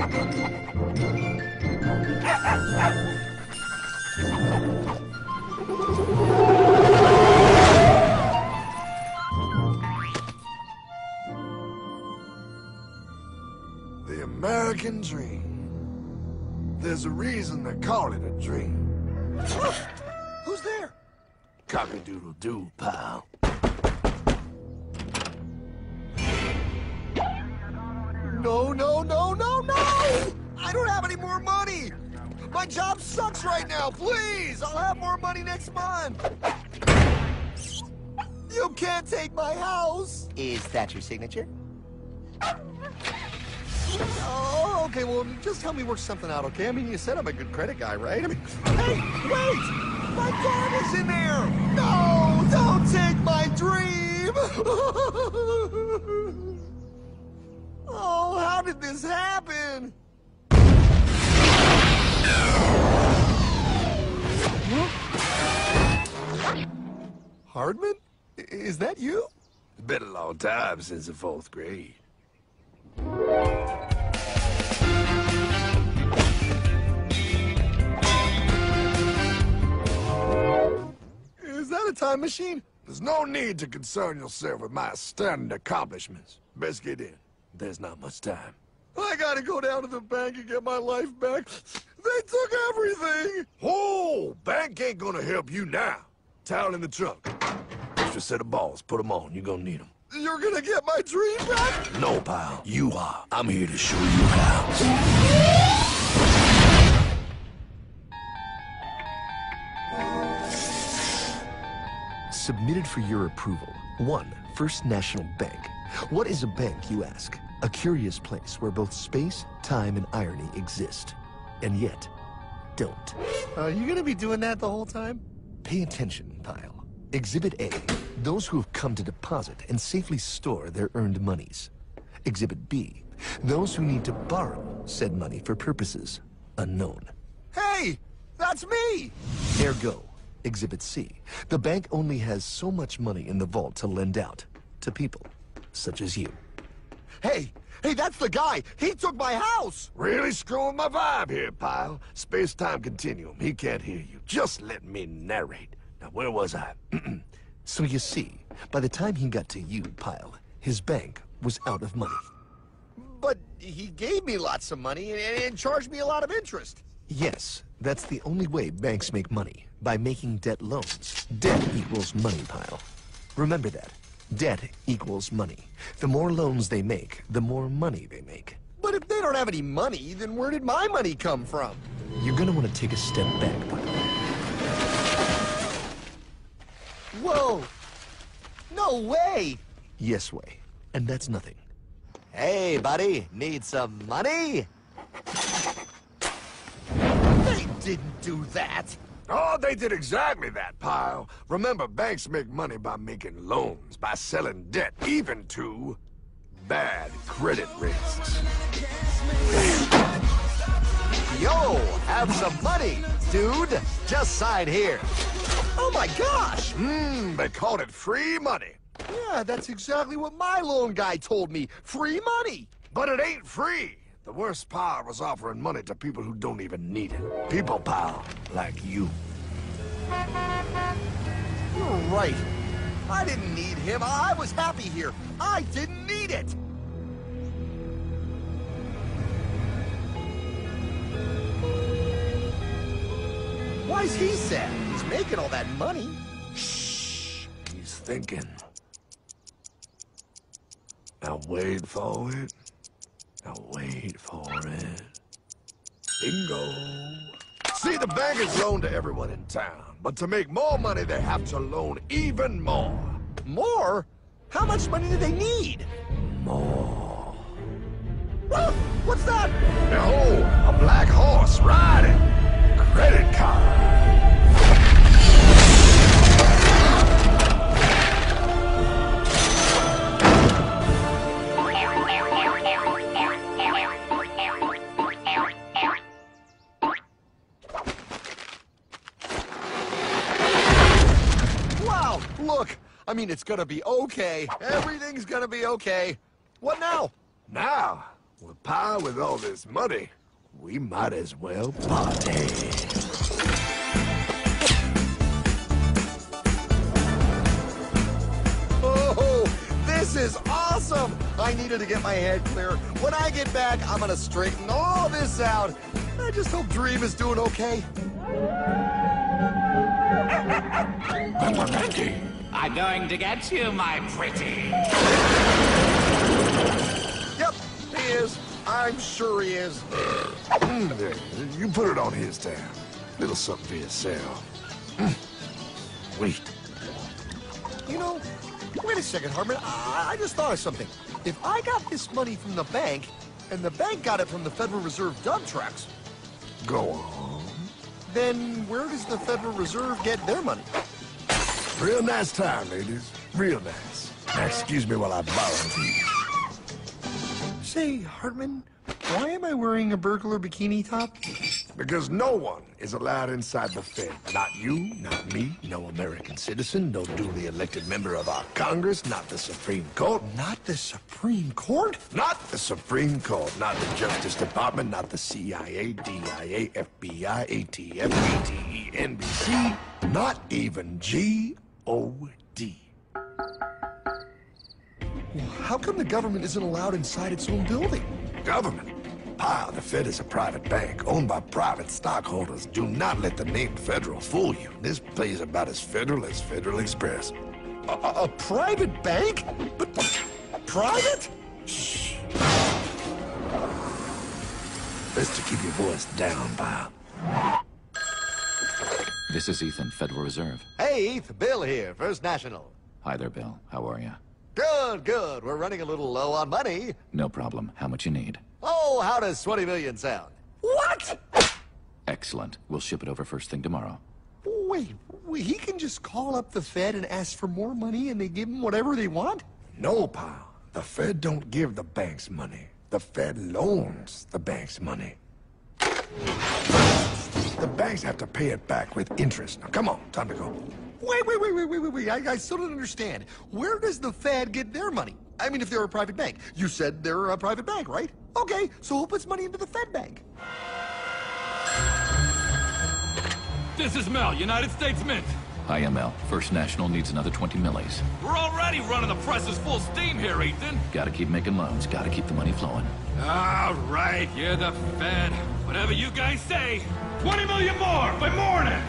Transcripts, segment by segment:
The American dream. There's a reason they call it a dream. Who's there? Cock-a-doodle-doo, pal. No, no, no, no, no! I don't have any more money! My job sucks right now, please! I'll have more money next month! You can't take my house! Is that your signature? Oh, okay, well, just help me work something out, okay? I mean, you said I'm a good credit guy, right? I mean, hey, wait! My dad is in there! No, don't take my dream! Oh, how did this happen? Hardman? Is that you? It's been a long time since the 4th grade. Is that a time machine? There's no need to concern yourself with my stunning accomplishments. Best get in. There's not much time. I gotta go down to the bank and get my life back. They took everything! Oh, bank ain't gonna help you now. Towel in the trunk. Extra set of balls. Put them on. You're gonna need them. You're gonna get my dream back? No, pal. You are. I'm here to show you how. Submitted for your approval. 1. First National Bank. What is a bank, you ask? A curious place where both space, time, and irony exist. And yet, don't. Are you gonna be doing that the whole time? Pay attention, pile. Exhibit A. Those who have come to deposit and safely store their earned monies. Exhibit B. Those who need to borrow said money for purposes unknown. Hey! That's me! Ergo, Exhibit C. The bank only has so much money in the vault to lend out to people such as you. Hey! Hey, that's the guy! He took my house! Really screwing my vibe here, pal. Space-time continuum. He can't hear you. Just let me narrate. Now, where was I? So you see, by the time he got to you, Pile, his bank was out of money. But he gave me lots of money and charged me a lot of interest. Yes, that's the only way banks make money, by making debt loans. Debt equals money, Pile. Remember that. Debt equals money. The more loans they make, the more money they make. But if they don't have any money, then where did my money come from? You're gonna want to take a step back, Pile. Whoa! No way! Yes way. And that's nothing. Hey, buddy, need some money? They didn't do that! Oh, they did exactly that, pal. Remember, banks make money by making loans, by selling debt, even to bad credit risks. Yo, have some money, dude. Just sign here. Oh my gosh! They called it free money. Yeah, that's exactly what my loan guy told me. Free money! But it ain't free. The worst part was offering money to people who don't even need it. People, pal, like you. You're right. I didn't need him. I was happy here. I didn't need it. Why's he sad? He's making all that money. Shh. He's thinking. Now wait for it. Now wait for it. Bingo. See, the bankers loan to everyone in town. But to make more money, they have to loan even more. More? How much money do they need? More. Ah, what's that? Behold, a black horse riding. Credit card. Wow, look. I mean, it's gonna be okay. Everything's gonna be okay. What now? Now, Well, Pa, with all this money, we might as well party. Oh, this is awesome! I needed to get my head clear. When I get back, I'm gonna straighten all this out. I just hope Dream is doing okay. I'm going to get you, my pretty. Yep, he is. I'm sure he is. There, you put it on his tab. Little something for yourself. Wait. You know, wait a second, Hartman. I just thought of something. If I got this money from the bank, and the bank got it from the Federal Reserve dump trucks, Go on. then where does the Federal Reserve get their money? Real nice time, ladies. Real nice. Now, excuse me while I borrow these. Say, Hartman, why am I wearing a burglar bikini top? Because no one is allowed inside the Fed. Not you, not me, no American citizen, no duly elected member of our Congress, not the Supreme Court. Not the Supreme Court? Not the Supreme Court, not the Justice Department, not the CIA, DIA, FBI, ATF, ATE, NBC, not even G.O.D. How come the government isn't allowed inside its own building? Government? Pa, the Fed is a private bank owned by private stockholders. Do not let the name Federal fool you. This place is about as federal as Federal Express. A private bank? But private? Shh. Best to keep your voice down, Pa. This is Ethan, Federal Reserve. Hey, Eth, Bill here, First National. Hi there, Bill. How are you? Good, good. We're running a little low on money. No problem. How much you need? Oh, how does 20 million sound? What? Excellent. We'll ship it over first thing tomorrow. Wait, he can just call up the Fed and ask for more money and they give him whatever they want? No, Pa. The Fed don't give the banks money. The Fed loans the banks money. The banks have to pay it back with interest. Now, come on, time to go. Wait. I still don't understand. Where does the Fed get their money? I mean, if they're a private bank. You said they're a private bank, right? Okay, so who puts money into the Fed bank? This is Mel, United States Mint. Hi, ML. First National needs another 20 millis. We're already running the presses full steam here, Ethan. Gotta keep making loans. Gotta keep the money flowing. All right, you're the Fed. Whatever you guys say. 20 million more by morning.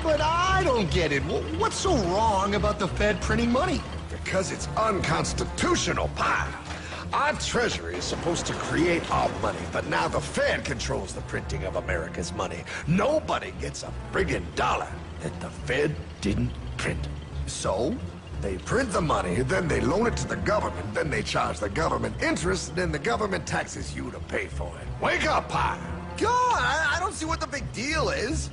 But I don't get it. What's so wrong about the Fed printing money? Because it's unconstitutional, Pa. Our Treasury is supposed to create our money, but now the Fed controls the printing of America's money. Nobody gets a friggin' dollar that the Fed didn't print. So, they print the money, then they loan it to the government, then they charge the government interest, then the government taxes you to pay for it. Wake up, Pa! God, I don't see what the big deal is.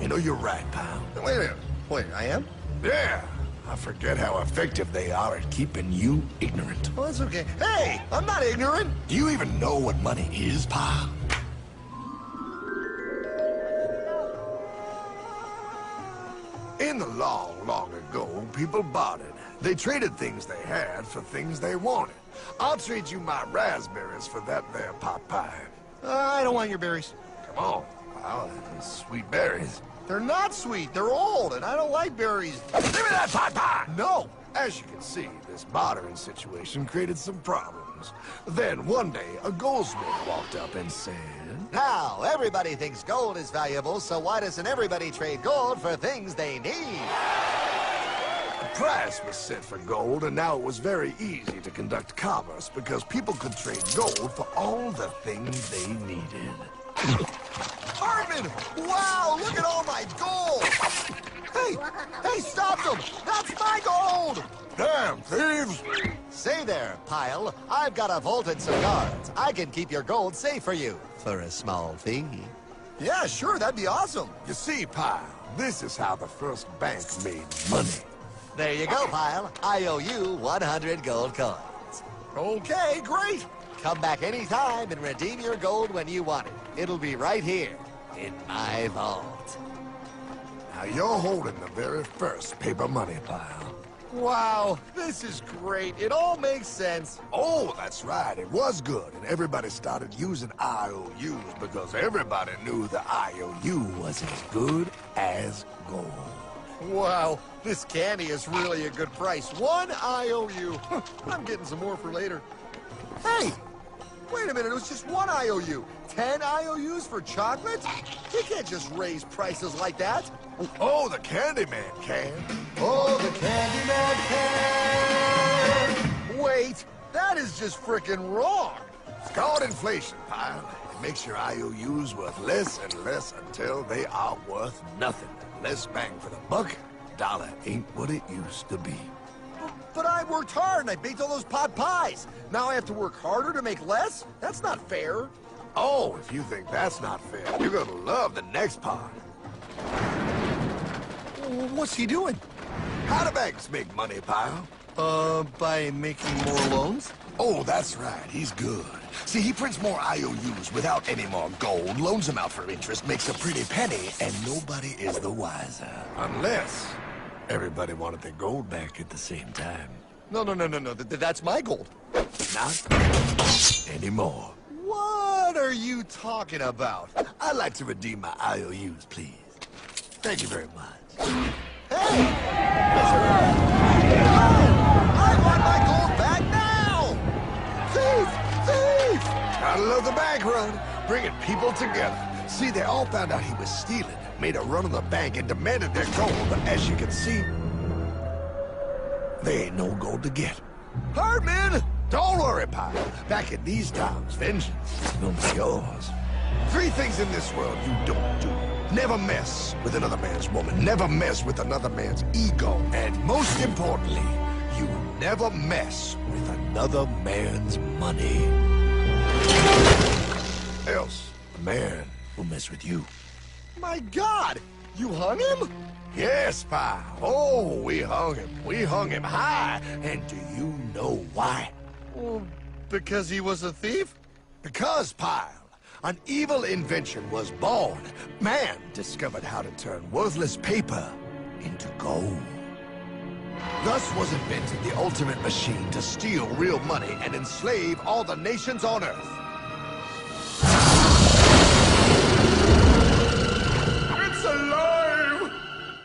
You know, you're right, pal. Wait a minute. Wait, I am? Yeah. I forget how effective they are at keeping you ignorant. Well, that's okay. Hey, I'm not ignorant. Do you even know what money is, Pa? In the long, long ago, people bartered. They traded things they had for things they wanted. I'll trade you my raspberries for that there pot pie. I don't want your berries. Come on, pal. Sweet berries. They're not sweet. They're old, and I don't like berries. Give me that pot pie! No. As you can see, this bartering situation created some problems. Then, one day, a goldsmith walked up and said... Now, everybody thinks gold is valuable, so why doesn't everybody trade gold for things they need? A price was set for gold, and now it was very easy to conduct commerce because people could trade gold for all the things they needed. Hartman! Wow, look at all my gold! Hey, stop them! That's my gold! Damn thieves! Say there, Pile. I've got a vault and some guards. I can keep your gold safe for you for a small fee. Yeah, sure, that'd be awesome. You see, Pile, this is how the first bank made money. There you go, Pile. I owe you 100 gold coins. Okay, great. Come back anytime and redeem your gold when you want it. It'll be right here in my vault. Now, you're holding the very first paper money, Pile. Wow, this is great. It all makes sense. Oh, that's right. It was good, and everybody started using IOUs because everybody knew the IOU was as good as gold. Wow, this candy is really a good price. 1 IOU. I'm getting some more for later. Hey, wait a minute. It was just 1 IOU. 10 IOUs for chocolate? You can't just raise prices like that. Oh, the Candyman can. Oh, the Candyman can. Wait, that is just frickin' wrong. It's called inflation, pal. It makes your IOUs worth less and less until they are worth nothing. Less bang for the buck. Dollar ain't what it used to be. But I worked hard and I baked all those pot pies. Now I have to work harder to make less? That's not fair. Oh, if you think that's not fair, you're gonna love the next part. What's he doing? How do banks make money, pal? By making more loans? Oh, that's right. He's good. See, he prints more IOUs without any more gold, loans them out for interest, makes a pretty penny, and nobody is the wiser. Unless everybody wanted their gold back at the same time. No. That's my gold. Not anymore. What are you talking about? I'd like to redeem my IOUs, please. Thank you very much. Hey! I want my gold back now! Thief! Thief! Gotta love the bank run, bringing people together. See, they all found out he was stealing, made a run on the bank, and demanded their gold, but as you can see, there ain't no gold to get. Hardman! Don't worry, pal. Back in these times, vengeance will be yours. 3 things in this world you don't do. Never mess with another man's woman. Never mess with another man's ego. And most importantly, you never mess with another man's money. Else, the man will mess with you. My God! You hung him? Yes, pal. Oh, we hung him. We hung him high. And do you know why? Well, because he was a thief? Because, pal, an evil invention was born. Man discovered how to turn worthless paper into gold. Thus was invented the ultimate machine to steal real money and enslave all the nations on Earth. It's alive!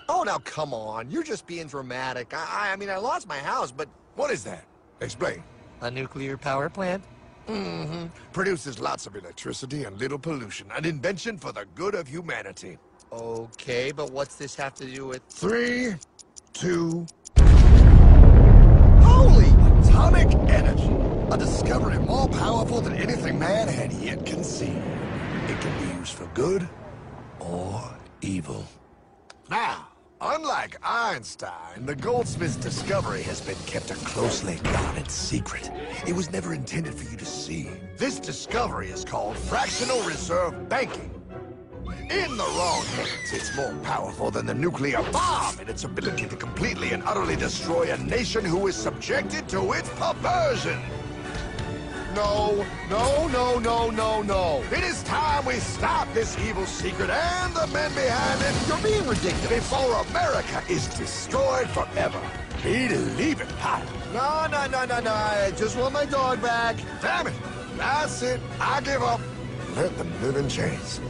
Oh, now come on. You're just being dramatic. I mean, I lost my house, but... What is that? Explain. A nuclear power plant? Mm-hmm. Produces lots of electricity and little pollution. An invention for the good of humanity. Okay, but what's this have to do with... 3, 2... Holy! Atomic energy. A discovery more powerful than anything man had yet conceived. It can be used for good or evil. Now, unlike Einstein, the goldsmith's discovery has been kept a closely guarded secret. It was never intended for you to see. This discovery is called fractional reserve banking. In the wrong hands, it's more powerful than the nuclear bomb in its ability to completely and utterly destroy a nation who is subjected to its perversion. No. It is time we stop this evil secret and the men behind it. You're being ridiculous. Before America is destroyed forever. Believe it, pal. No. I just want my dog back. Damn it. That's it. I give up. Let them live in chains.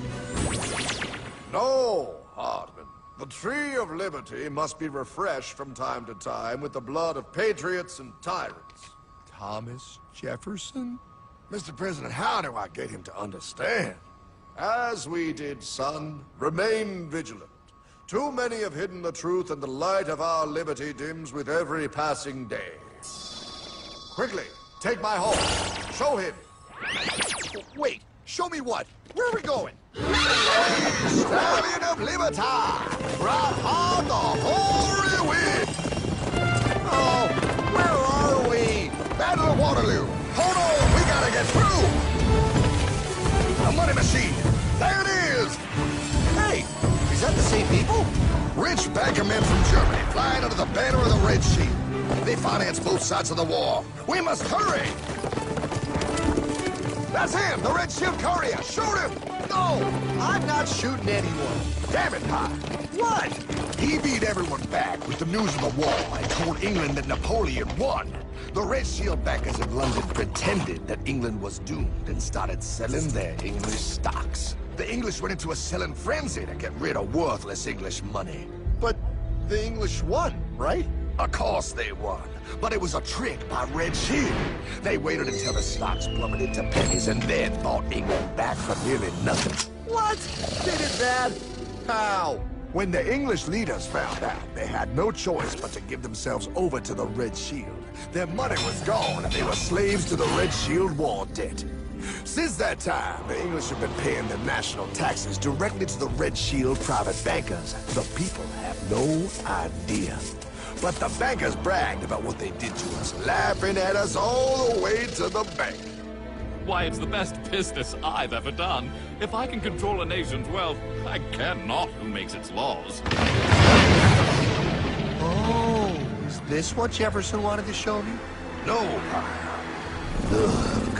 No, Hardman. The tree of liberty must be refreshed from time to time with the blood of patriots and tyrants. Thomas Jefferson? Mr. President, how do I get him to understand? As we did, son, remain vigilant. Too many have hidden the truth, and the light of our liberty dims with every passing day. Quickly, take my horse. Show him. Wait, show me what? Where are we going? Stallion of Liberty! Brought on the hoary wind! Oh, where are we? Battle of Waterloo! Hold on, we gotta get through! A money machine! There it is! Hey, is that the same people? Rich banker men from Germany flying under the banner of the Red Shield. They finance both sides of the war. We must hurry! That's him, the Red Shield courier! Shoot him! No! I'm not shooting anyone. Damn it, Pie. What? He beat everyone back with the news of the war and told England that Napoleon won. The Red Shield bankers in London pretended that England was doomed and started selling their English stocks. The English went into a selling frenzy to get rid of worthless English money. But the English won, right? Of course they won, but it was a trick by Red Shield. They waited until the stocks plummeted to pennies and then bought England back for nearly nothing. What? They did that? How? When the English leaders found out, they had no choice but to give themselves over to the Red Shield. Their money was gone and they were slaves to the Red Shield war debt. Since that time, the English have been paying their national taxes directly to the Red Shield private bankers. The people have no idea. But the bankers bragged about what they did to us, laughing at us all the way to the bank. Why, it's the best business I've ever done. If I can control a nation's wealth, I care not who makes its laws. Oh, is this what Jefferson wanted to show me? No, Look.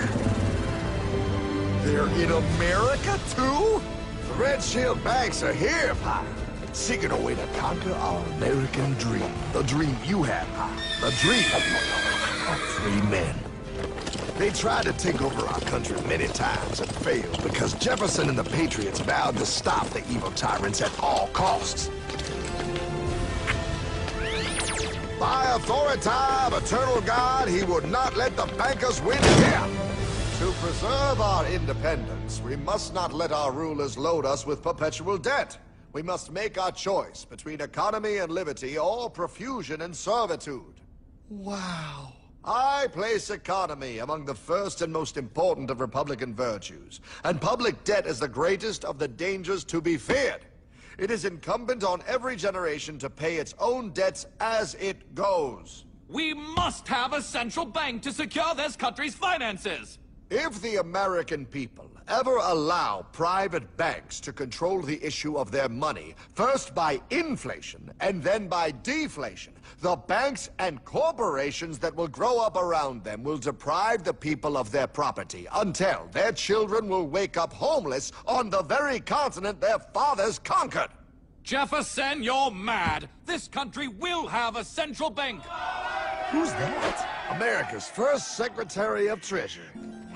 They're in America, too? the Red Shield banks are here, Pie. Seeking a way to conquer our American dream. The dream you have, Pie. The dream of free men. They tried to take over our country many times and failed because Jefferson and the Patriots vowed to stop the evil tyrants at all costs. By authority of eternal God, he would not let the bankers win here. To preserve our independence, we must not let our rulers load us with perpetual debt. We must make our choice between economy and liberty or profusion and servitude. Wow. I place economy among the first and most important of Republican virtues, and public debt is the greatest of the dangers to be feared. It is incumbent on every generation to pay its own debts as it goes. We must have a central bank to secure this country's finances. If the American people ever allow private banks to control the issue of their money, first by inflation and then by deflation, the banks and corporations that will grow up around them will deprive the people of their property until their children will wake up homeless on the very continent their fathers conquered. Jefferson, you're mad. This country will have a central bank. Who's that? America's first Secretary of Treasury.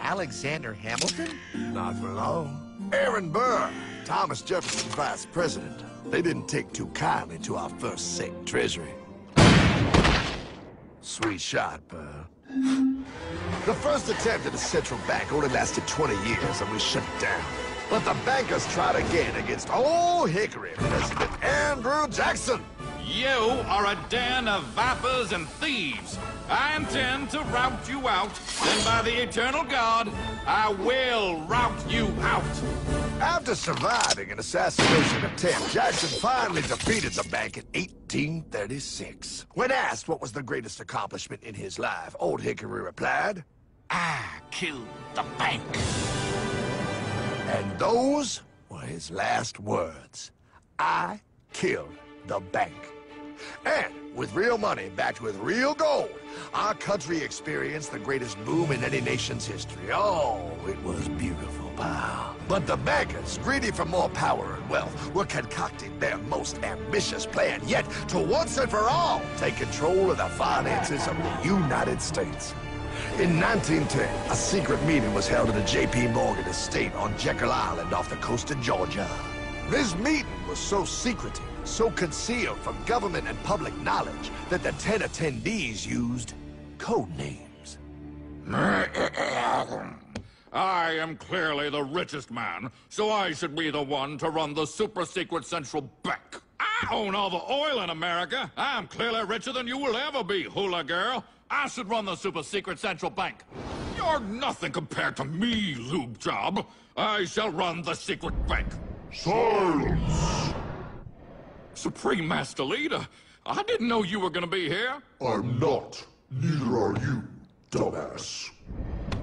Alexander Hamilton? Not for long. Aaron Burr, Thomas Jefferson's vice president. They didn't take too kindly to our first Sec Treasury. Sweet shot, Burr. The first attempt at a central bank only lasted 20 years and we shut it down. But the bankers tried again against Old Hickory, President Andrew Jackson. You are a den of vipers and thieves. I intend to rout you out, and by the eternal God, I will rout you out. After surviving an assassination attempt, Jackson finally defeated the bank in 1836. When asked what was the greatest accomplishment in his life, Old Hickory replied, I killed the bank. and those were his last words. I killed the bank. And with real money backed with real gold, our country experienced the greatest boom in any nation's history. Oh, it was beautiful, pal. But the bankers, greedy for more power and wealth, were concocting their most ambitious plan yet to once and for all take control of the finances of the United States. In 1910, a secret meeting was held at the J.P. Morgan estate on Jekyll Island off the coast of Georgia. This meeting was so secretive, so concealed from government and public knowledge that the 10 attendees used code names. I am clearly the richest man, so I should be the one to run the super-secret central bank. I own all the oil in America. I'm clearly richer than you will ever be, hula girl. I should run the super-secret central bank. You're nothing compared to me, lube job. I shall run the secret bank. Silence! Supreme Master Leader, I didn't know you were gonna be here. I'm not. Neither are you, dumbass.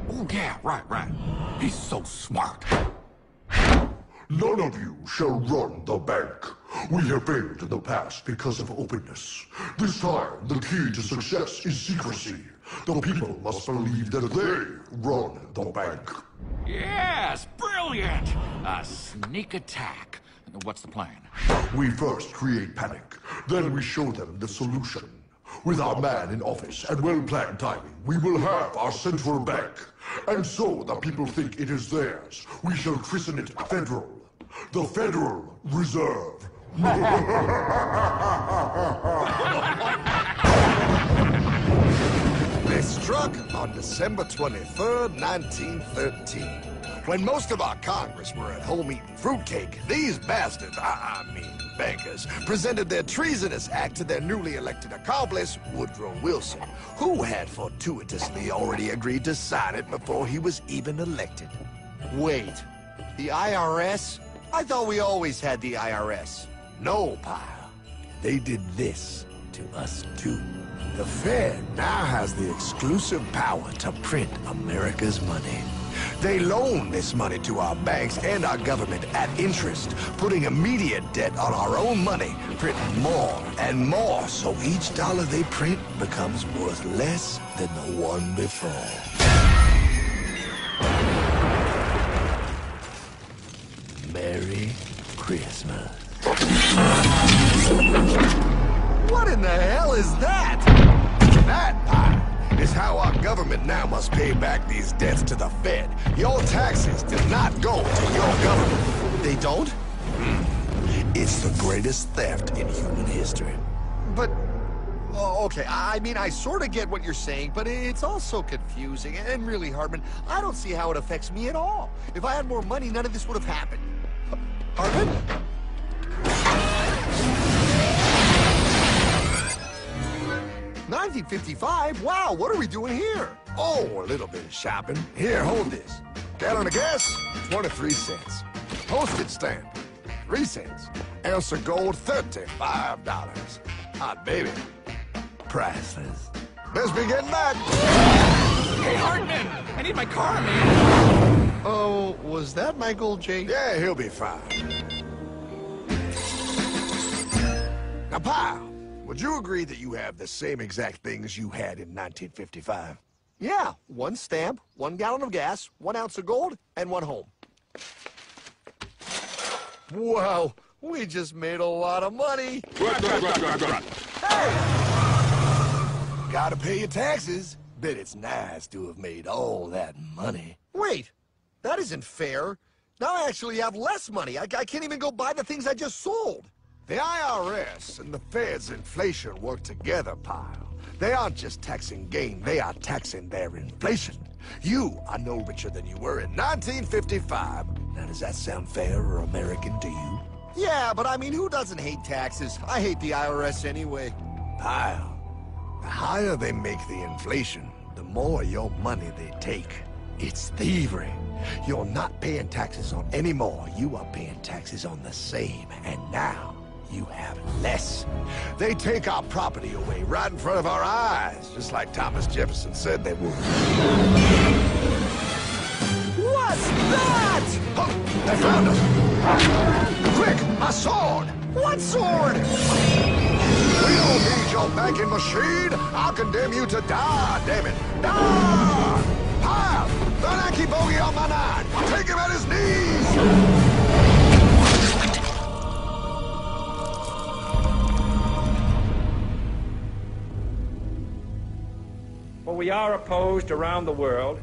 Oh, yeah, right. He's so smart. None of you shall run the bank. We have failed in the past because of openness. This time, the key to success is secrecy. The people must believe that they run the bank. Yes, brilliant! A sneak attack. What's the plan? We first create panic, then we show them the solution. With our man in office and well-planned timing, we will have our central bank. And so the people think it is theirs. We shall christen it Federal. The Federal Reserve. They struck on December 23rd, 1913. When most of our Congress were at home eating fruitcake, these bastards, I mean bankers, presented their treasonous act to their newly elected accomplice, Woodrow Wilson, who had fortuitously already agreed to sign it before he was even elected. Wait, the IRS? I thought we always had the IRS. No, pal. They did this to us too. The Fed now has the exclusive power to print America's money. They loan this money to our banks and our government at interest, putting immediate debt on our own money, printing more and more, so each dollar they print becomes worth less than the one before. Merry Christmas. What in the hell is that? That, pal, is how our government now must pay back these debts to the Fed. Your taxes do not go to your government. They don't? It's the greatest theft in human history. But, oh, okay, I mean, I sort of get what you're saying, but it's all so confusing. And really, Hartman, I don't see how it affects me at all. If I had more money, none of this would have happened. Hartman? 1955? Wow, what are we doing here? Oh, a little bit of shopping. Here, hold this. Gallon of gas, 23 cents. Postage stamp, 3 cents. Ounce of gold, $35. Hot baby. Priceless. Best be getting back. Hey, Hartman! I need my car, man! Oh, was that my gold, Jay? Yeah, he'll be fine. Now, pal, would you agree that you have the same exact things you had in 1955? Yeah, 1 stamp, 1 gallon of gas, 1 ounce of gold, and 1 home. Wow, we just made a lot of money. Hey! Gotta pay your taxes. Bet it's nice to have made all that money. Wait, that isn't fair. Now I actually have less money. I can't even go buy the things I just sold. The IRS and the Fed's inflation work together, pal. They aren't just taxing gain, they are taxing their inflation. You are no richer than you were in 1955. Now, does that sound fair or American to you? Yeah, but I mean, who doesn't hate taxes? I hate the IRS anyway. Pal, the higher they make the inflation, the more your money they take. It's thievery. You're not paying taxes on any more. You are paying taxes on the same. And now, you have less. They take our property away right in front of our eyes, just like Thomas Jefferson said they would. What's that? Oh, they found us! Quick, a sword! What sword? We don't need your banking machine! I'll condemn you to die, damn it! Die! Pile! The Yankee bogey on my 9! Take him at his knees! For we are opposed around the world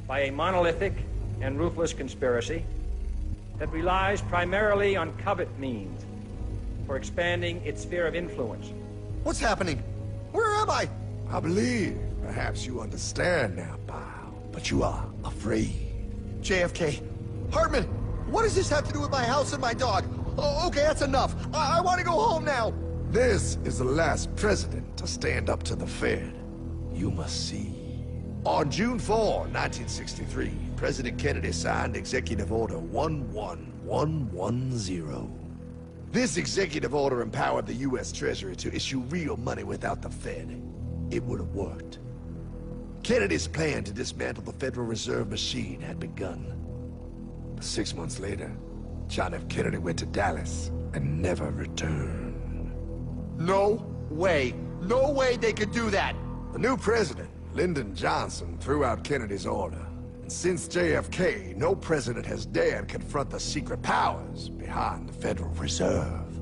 by a monolithic and ruthless conspiracy that relies primarily on covert means for expanding its sphere of influence. What's happening? Where am I? I believe perhaps you understand now, pal, but you are afraid. JFK. Hartman, what does this have to do with my house and my dog? Oh, okay, that's enough. I want to go home now. This is the last president to stand up to the Fed. You must see. On June 4, 1963, President Kennedy signed Executive Order 11110. This executive order empowered the U.S. Treasury to issue real money without the Fed. It would have worked. Kennedy's plan to dismantle the Federal Reserve machine had begun. But 6 months later, John F. Kennedy went to Dallas and never returned. No way. No way they could do that. The new president, Lyndon Johnson, threw out Kennedy's order. Since JFK, no president has dared confront the secret powers behind the Federal Reserve.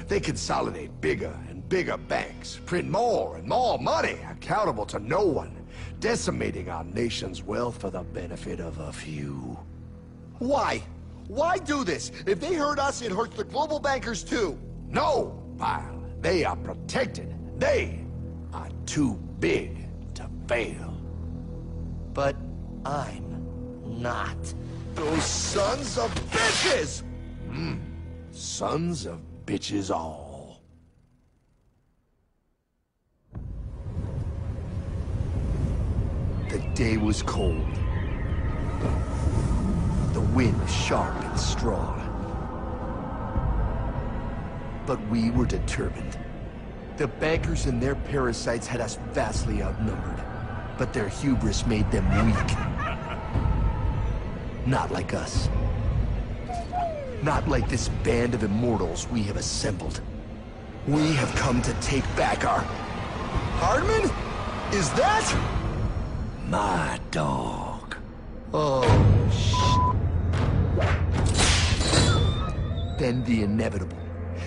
They consolidate bigger and bigger banks, print more and more money, accountable to no one, decimating our nation's wealth for the benefit of a few. Why? Why do this? If they hurt us, it hurts the global bankers too. No, pal. They are protected. They are too big to fail. But I'm not. Those sons of bitches! Sons of bitches all. The day was cold. The wind sharp and strong. But we were determined. The bankers and their parasites had us vastly outnumbered, but their hubris made them weak. Not like us. Not like this band of immortals we have assembled. We have come to take back our... Hardman? Is that... my dog. Oh, Then the inevitable.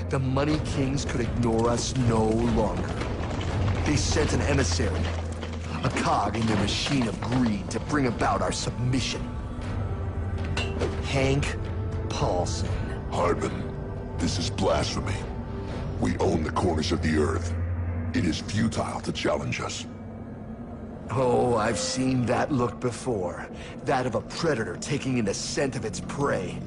The Money Kings could ignore us no longer. They sent an emissary, a cog in their machine of greed to bring about our submission. Hank Paulson. Hardman, this is blasphemy. We own the corners of the earth. It is futile to challenge us. Oh, I've seen that look before. That of a predator taking in the scent of its prey.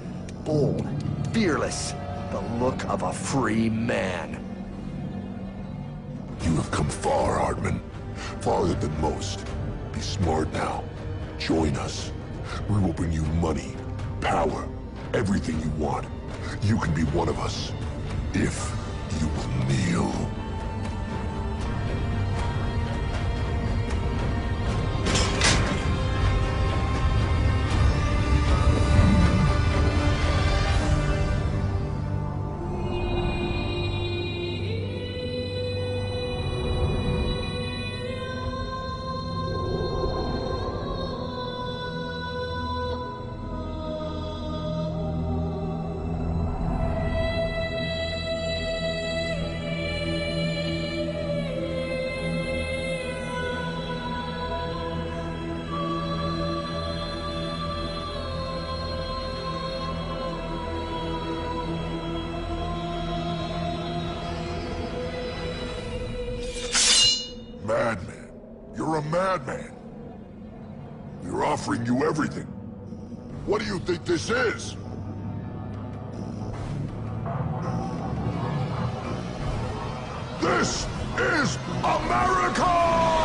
Bold, fearless, the look of a free man. You have come far, Hardman. Farther than most. Be smart now. Join us. We will bring you money, power, everything you want. You can be one of us, if you will kneel. Madman. You're a madman. We're offering you everything. What do you think this is? This is America!